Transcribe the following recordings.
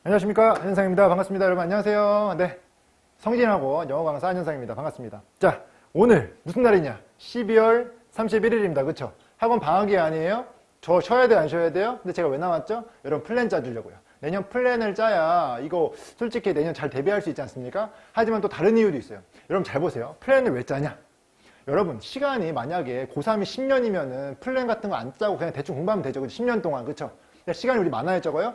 안녕하십니까, 안현상입니다. 반갑습니다. 여러분 안녕하세요. 네, 성진하고 영어 강사 안현상입니다. 반갑습니다. 자, 오늘 무슨 날이냐? 12월 31일입니다. 그쵸? 학원 방학이 아니에요? 저 쉬어야 돼요, 안 쉬어야 돼요? 근데 제가 왜 나왔죠? 여러분 플랜 짜주려고요. 내년 플랜을 짜야 이거 솔직히 내년 잘 대비할 수 있지 않습니까? 하지만 또 다른 이유도 있어요. 여러분 잘 보세요. 플랜을 왜 짜냐? 여러분 시간이 만약에 고3이 10년이면은 플랜 같은 거 안 짜고 그냥 대충 공부하면 되죠. 10년 동안. 그쵸? 근데 시간이 우리 많아요, 적어요?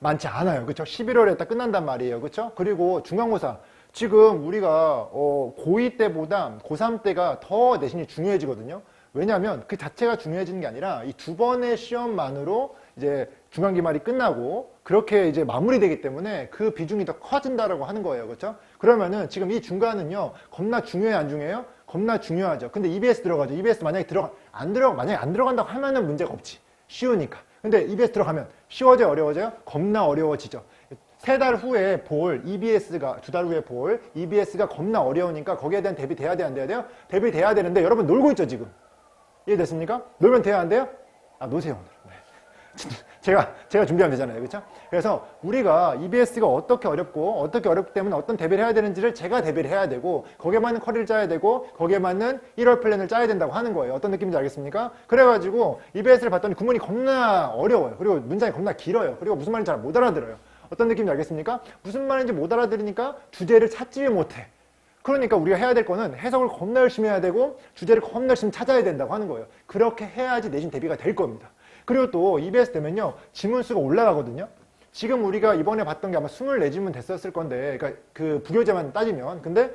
많지 않아요. 그쵸? 11월에 딱 끝난단 말이에요. 그쵸? 그리고 중간고사. 지금 우리가 고2 때보다 고3 때가 더 내신이 중요해지거든요. 왜냐하면 그 자체가 중요해지는 게 아니라 이 두 번의 시험만으로 이제 중간기말이 끝나고 그렇게 이제 마무리되기 때문에 그 비중이 더 커진다라고 하는 거예요. 그렇죠? 그러면은 지금 이 중간은요 겁나 중요해요, 안 중요해요? 겁나 중요하죠. 근데 EBS 들어가죠. EBS 만약에 만약에 안 들어간다고 하면은 문제가 없지. 쉬우니까. 근데 EBS 들어가면 쉬워져요, 어려워져요? 겁나 어려워지죠. 3달 후에 볼 EBS가 2달 후에 볼 EBS가 겁나 어려우니까 거기에 대한 대비 돼야 돼, 안 돼야 돼요? 대비 돼야 되는데 여러분 놀고 있죠, 지금. 이해됐습니까? 놀면 돼요, 안 돼요? 아, 노세요, 오늘. 네. 제가 준비하면 되잖아요. 그렇죠? 그래서 우리가 EBS가 어떻게 어렵기 때문에 어떤 대비를 해야 되는지를 제가 대비를 해야 되고 거기에 맞는 커리를 짜야 되고 거기에 맞는 1월 플랜을 짜야 된다고 하는 거예요. 어떤 느낌인지 알겠습니까? 그래가지고 EBS를 봤더니 구문이 겁나 어려워요. 그리고 문장이 겁나 길어요. 그리고 무슨 말인지 잘 못 알아들어요. 어떤 느낌인지 알겠습니까? 무슨 말인지 못 알아들으니까 주제를 찾지 못해. 그러니까 우리가 해야 될 거는 해석을 겁나 열심히 해야 되고 주제를 겁나 열심히 찾아야 된다고 하는 거예요. 그렇게 해야지 내신 대비가 될 겁니다. 그리고 또 EBS 되면요 지문수가 올라가거든요. 지금 우리가 이번에 봤던 게 아마 24지문 됐었을 건데 그러니까 그 부교재만 따지면 근데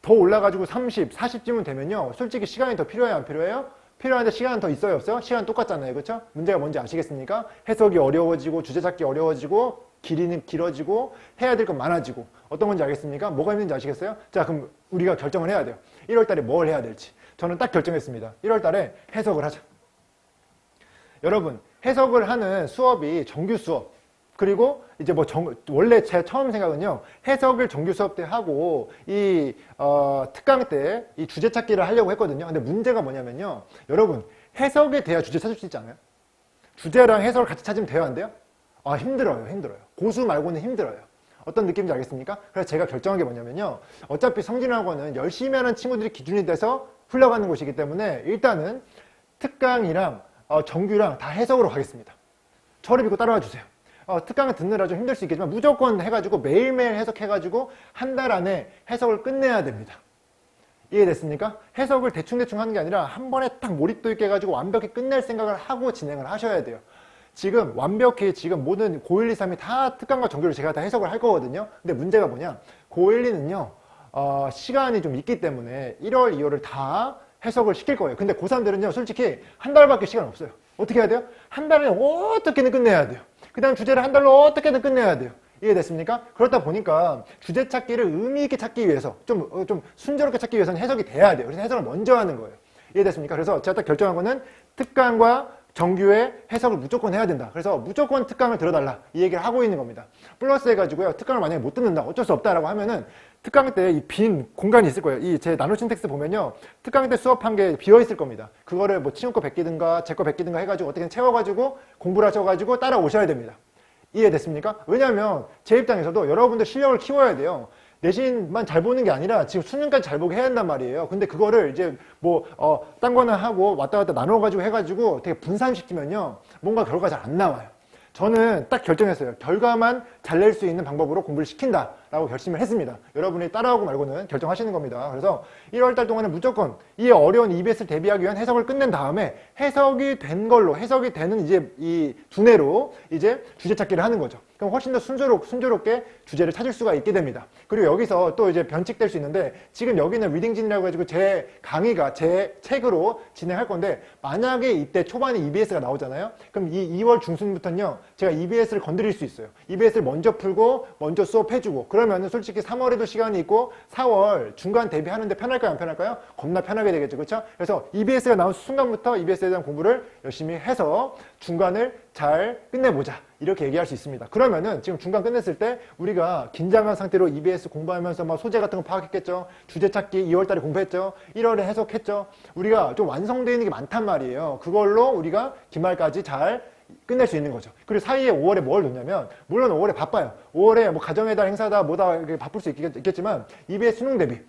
더 올라가지고 30, 40지문 되면요 솔직히 시간이 더 필요해요, 안 필요해요? 필요한데 시간은 더 있어요, 없어요? 시간 똑같잖아요. 그렇죠? 문제가 뭔지 아시겠습니까? 해석이 어려워지고 주제 찾기 어려워지고 길이는 길어지고 해야 될 건 많아지고 어떤 건지 알겠습니까? 뭐가 있는지 아시겠어요? 자, 그럼 우리가 결정을 해야 돼요. 1월 달에 뭘 해야 될지. 저는 딱 결정했습니다. 1월 달에 해석을 하자. 여러분, 해석을 하는 수업이 정규 수업. 그리고 이제 뭐 원래 제 처음 생각은요. 해석을 정규 수업 때 하고 이 특강 때 이 주제 찾기를 하려고 했거든요. 근데 문제가 뭐냐면요. 여러분, 해석에 대해 주제 찾을 수 있지 않아요? 주제랑 해석을 같이 찾으면 돼요, 안 돼요? 아, 힘들어요. 고수 말고는 힘들어요. 어떤 느낌인지 알겠습니까? 그래서 제가 결정한 게 뭐냐면요. 어차피 성진학원은 열심히 하는 친구들이 기준이 돼서 흘러가는 곳이기 때문에 일단은 특강이랑 정규랑 다 해석으로 가겠습니다. 저를 믿고 따라와 주세요. 특강을 듣느라 좀 힘들 수 있겠지만 무조건 해가지고 매일매일 해석해가지고 한 달 안에 해석을 끝내야 됩니다. 이해됐습니까? 해석을 대충대충 하는 게 아니라 한 번에 딱 몰입도 있게 해가지고 완벽히 끝낼 생각을 하고 진행을 하셔야 돼요. 지금 완벽히 지금 모든 고1, 2, 3이 다 특강과 정규를 제가 다 해석을 할 거거든요. 근데 문제가 뭐냐? 고1, 2는요, 시간이 좀 있기 때문에 1월, 2월을 다 해석을 시킬 거예요. 근데 고3들은요, 솔직히 한 달밖에 시간 없어요. 어떻게 해야 돼요? 한 달에 어떻게든 끝내야 돼요. 그 다음 주제를 한 달로 어떻게든 끝내야 돼요. 이해됐습니까? 그렇다 보니까 주제 찾기를 의미 있게 찾기 위해서 좀 순조롭게 찾기 위해서는 해석이 돼야 돼요. 그래서 해석을 먼저 하는 거예요. 이해됐습니까? 그래서 제가 딱 결정한 거는 특강과 정규의 해석을 무조건 해야 된다. 그래서 무조건 특강을 들어달라. 이 얘기를 하고 있는 겁니다. 플러스 해가지고요. 특강을 만약에 못 듣는다. 어쩔 수 없다라고 하면은 특강 때 이 빈 공간이 있을 거예요. 이 제 나노 신텍스 보면요. 특강 때 수업한 게 비어 있을 겁니다. 그거를 뭐 친구 거 베끼든가 제 거 베끼든가 해가지고 어떻게든 채워가지고 공부를 하셔가지고 따라오셔야 됩니다. 이해됐습니까? 왜냐하면 제 입장에서도 여러분들 실력을 키워야 돼요. 내신만 잘 보는 게 아니라 지금 수능까지 잘 보게 해야 한단 말이에요. 근데 그거를 이제 딴 거는 하고 왔다 갔다 나눠가지고 해가지고 되게 분산시키면요. 뭔가 결과가 잘 안 나와요. 저는 딱 결정했어요. 결과만 잘 낼 수 있는 방법으로 공부를 시킨다라고 결심을 했습니다. 여러분이 따라하고 말고는 결정하시는 겁니다. 그래서 1월달 동안은 무조건 이 어려운 EBS를 대비하기 위한 해석을 끝낸 다음에 해석이 된 걸로, 해석이 되는 이제 이 두뇌로 이제 주제 찾기를 하는 거죠. 그럼 훨씬 더 순조롭게 주제를 찾을 수가 있게 됩니다. 그리고 여기서 또 이제 변칙될 수 있는데 지금 여기는 리딩진이라고 해가지고 제 강의가 제 책으로 진행할 건데 만약에 이때 초반에 EBS가 나오잖아요. 그럼 이 2월 중순부터는요. 제가 EBS를 건드릴 수 있어요. EBS를 먼저 풀고 먼저 수업해주고 그러면은 솔직히 3월에도 시간이 있고 4월 중간 대비하는데 편할까요, 안 편할까요? 겁나 편하게 되겠죠. 그렇죠? 그래서 EBS가 나온 순간부터 EBS에 대한 공부를 열심히 해서 중간을 잘 끝내보자. 이렇게 얘기할 수 있습니다. 그러면은 지금 중간 끝냈을 때 우리가 긴장한 상태로 EBS 공부하면서 막 소재 같은 거 파악했겠죠. 주제 찾기 2월달에 공부했죠. 1월에 해석했죠. 우리가 좀 완성되어 있는 게 많단 말이에요. 그걸로 우리가 기말까지 잘 끝낼 수 있는 거죠. 그리고 사이에 5월에 뭘 놓냐면, 물론 5월에 바빠요. 5월에 뭐 가정의 달 행사다 뭐다 이렇게 바쁠 수 있겠지만 EBS 수능 대비.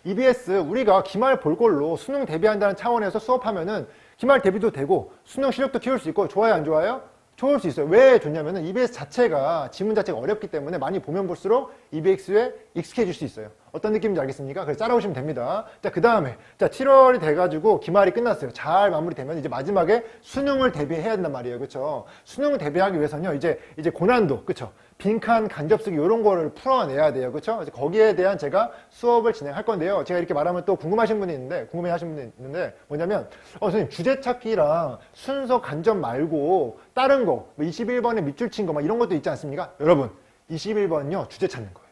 EBS 우리가 기말 볼 걸로 수능 대비한다는 차원에서 수업하면은 기말 대비도 되고 수능 실력도 키울 수 있고 좋아요 안 좋아요? 좋을 수 있어요. 왜 좋냐면은 EBS 자체가 지문 자체가 어렵기 때문에 많이 보면 볼수록 EBS에 익숙해질 수 있어요. 어떤 느낌인지 알겠습니까? 그래서 따라오시면 됩니다. 자, 그 다음에, 자, 7월이 돼가지고 기말이 끝났어요. 잘 마무리되면 이제 마지막에 수능을 대비해야 된단 말이에요. 그쵸? 수능을 대비하기 위해서는요, 이제 고난도, 그쵸? 빈칸, 간접쓰기, 이런 거를 풀어내야 돼요. 그쵸? 그래서 거기에 대한 제가 수업을 진행할 건데요. 제가 이렇게 말하면 또 궁금해 하시는 분이 있는데, 뭐냐면, 선생님, 주제 찾기랑 순서 간접 말고, 다른 거, 뭐 21번에 밑줄 친 거, 막 이런 것도 있지 않습니까? 여러분, 21번은요, 주제 찾는 거예요.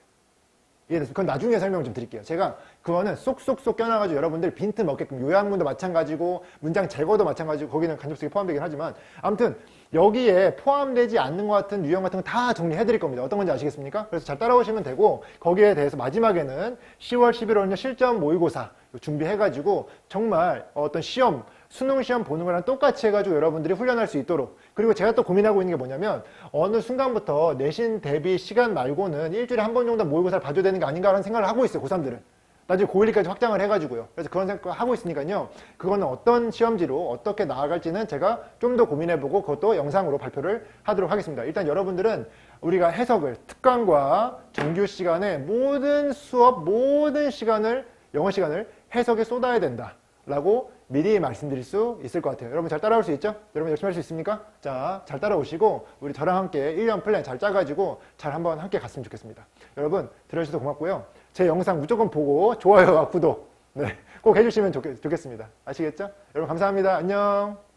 이해됐어요? 그건 나중에 설명 좀 드릴게요. 제가 그거는 쏙쏙쏙 껴놔가지고 여러분들 빈틈 없게끔 요약문도 마찬가지고 문장 제거도 마찬가지고 거기는 간접쓰기 포함되긴 하지만 아무튼 여기에 포함되지 않는 것 같은 유형 같은 거 다 정리해 드릴 겁니다. 어떤 건지 아시겠습니까? 그래서 잘 따라오시면 되고 거기에 대해서 마지막에는 10월, 11월은요 실전 모의고사 준비해가지고 정말 어떤 시험 수능 시험 보는 거랑 똑같이 해가지고 여러분들이 훈련할 수 있도록 그리고 제가 또 고민하고 있는 게 뭐냐면 어느 순간부터 내신 대비 시간 말고는 일주일에 한 번 정도 모의고사를 봐줘야 되는 게 아닌가라는 생각을 하고 있어요. 고3들은. 나중에 고1까지 확장을 해가지고요. 그래서 그런 생각을 하고 있으니까요. 그거는 어떤 시험지로 어떻게 나아갈지는 제가 좀 더 고민해보고 그것도 영상으로 발표를 하도록 하겠습니다. 일단 여러분들은 우리가 해석을 특강과 정규 시간에 모든 수업, 모든 시간을 영어 시간을 해석에 쏟아야 된다. 라고 미리 말씀드릴 수 있을 것 같아요. 여러분 잘 따라올 수 있죠? 여러분 열심히 할 수 있습니까? 자, 잘 따라오시고 우리 저랑 함께 1년 플랜 잘 짜가지고 잘 한번 함께 갔으면 좋겠습니다. 여러분 들어주셔서 고맙고요. 제 영상 무조건 보고 좋아요와 구독 꼭 해주시면 좋겠습니다. 아시겠죠? 여러분 감사합니다. 안녕.